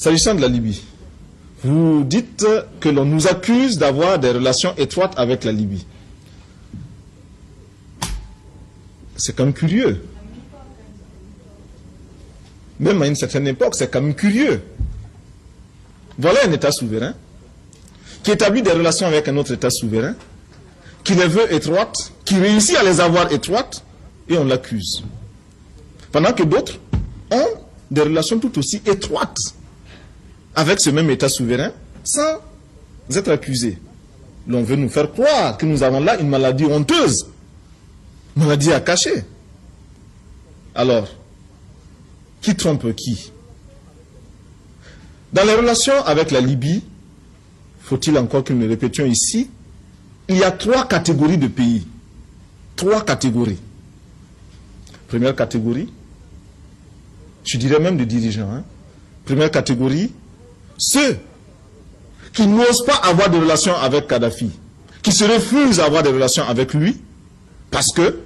S'agissant de la Libye, vous dites que l'on nous accuse d'avoir des relations étroites avec la Libye. C'est quand même curieux. Même à une certaine époque, c'est quand même curieux. Voilà un État souverain qui établit des relations avec un autre État souverain, qui les veut étroites, qui réussit à les avoir étroites, et on l'accuse. Pendant que d'autres ont des relations tout aussi étroites avec ce même État souverain, sans être accusés. L'on veut nous faire croire que nous avons là une maladie honteuse, une maladie à cacher. Alors, qui trompe qui? Dans les relations avec la Libye, faut-il encore que nous le répétions ici, il y a 3 catégories de pays. 3 catégories. Première catégorie, je dirais même de dirigeants. Première catégorie, ceux qui n'osent pas avoir de relations avec Kadhafi, qui se refusent à avoir des relations avec lui, parce que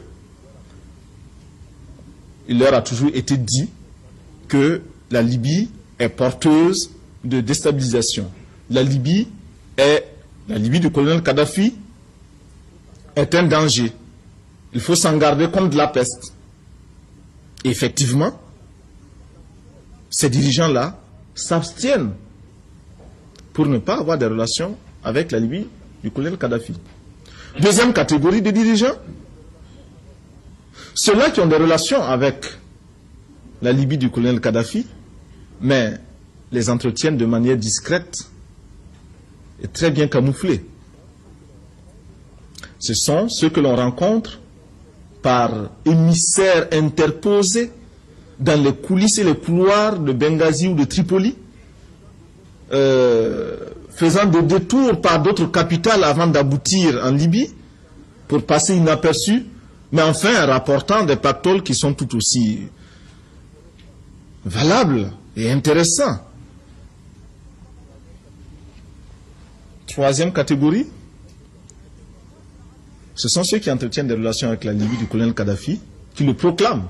il leur a toujours été dit que la Libye est porteuse de déstabilisation. La Libye du colonel Kadhafi est un danger. Il faut s'en garder comme de la peste. Et effectivement, ces dirigeants-là s'abstiennent pour ne pas avoir des relations avec la Libye du colonel Kadhafi. Deuxième catégorie de dirigeants, ceux-là qui ont des relations avec la Libye du colonel Kadhafi, mais les entretiennent de manière discrète et très bien camouflée. Ce sont ceux que l'on rencontre par émissaires interposés dans les coulisses et les couloirs de Benghazi ou de Tripoli, faisant des détours par d'autres capitales avant d'aboutir en Libye, pour passer inaperçus, mais enfin rapportant des pactoles qui sont tout aussi valables et intéressants. Troisième catégorie, ce sont ceux qui entretiennent des relations avec la Libye du colonel Kadhafi, qui le proclament.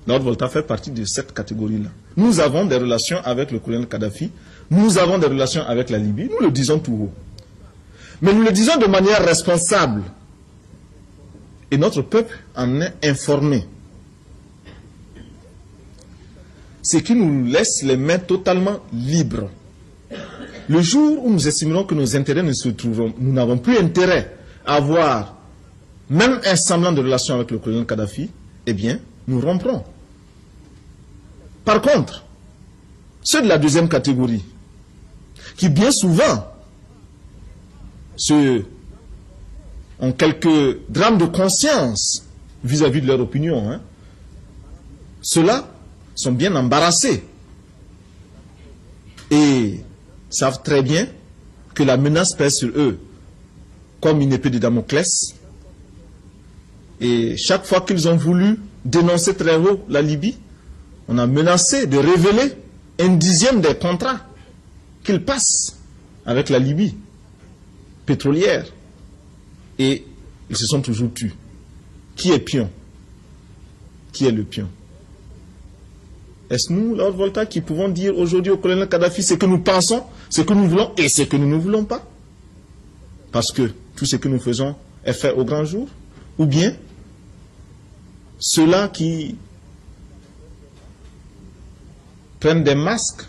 Lord Volta fait partie de cette catégorie-là. Nous avons des relations avec le colonel Kadhafi, nous avons des relations avec la Libye, nous le disons tout haut. Mais nous le disons de manière responsable. Et notre peuple en est informé. Ce qui nous laisse les mains totalement libres. Le jour où nous estimerons que nos intérêts ne se trouveront, nous n'avons plus intérêt à avoir même un semblant de relation avec le colonel Kadhafi, eh bien, nous romprons. Par contre, ceux de la deuxième catégorie, qui bien souvent ont quelques drames de conscience vis-à-vis de leur opinion, ceux-là sont bien embarrassés et savent très bien que la menace pèse sur eux comme une épée de Damoclès. Et chaque fois qu'ils ont voulu dénoncer très haut la Libye, on a menacé de révéler 1/10 des contrats qu'ils passent avec la Libye pétrolière. Et ils se sont toujours tus. Qui est pion? Qui est le pion? Est-ce nous, Lord Volta, qui pouvons dire aujourd'hui au colonel Kadhafi ce que nous pensons, ce que nous voulons et ce que nous ne voulons pas? Parce que tout ce que nous faisons est fait au grand jour? Ou bien ceux-là qui prennent des masques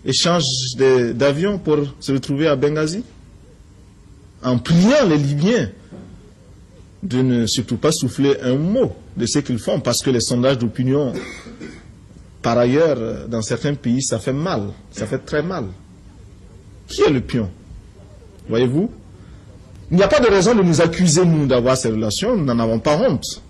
et changent d'avion pour se retrouver à Benghazi, en priant les Libyens de ne surtout pas souffler un mot de ce qu'ils font, parce que les sondages d'opinion, par ailleurs, dans certains pays, ça fait mal, ça fait très mal. Qui est le pion? Voyez-vous? Il n'y a pas de raison de nous accuser, nous, d'avoir ces relations, nous n'en avons pas honte.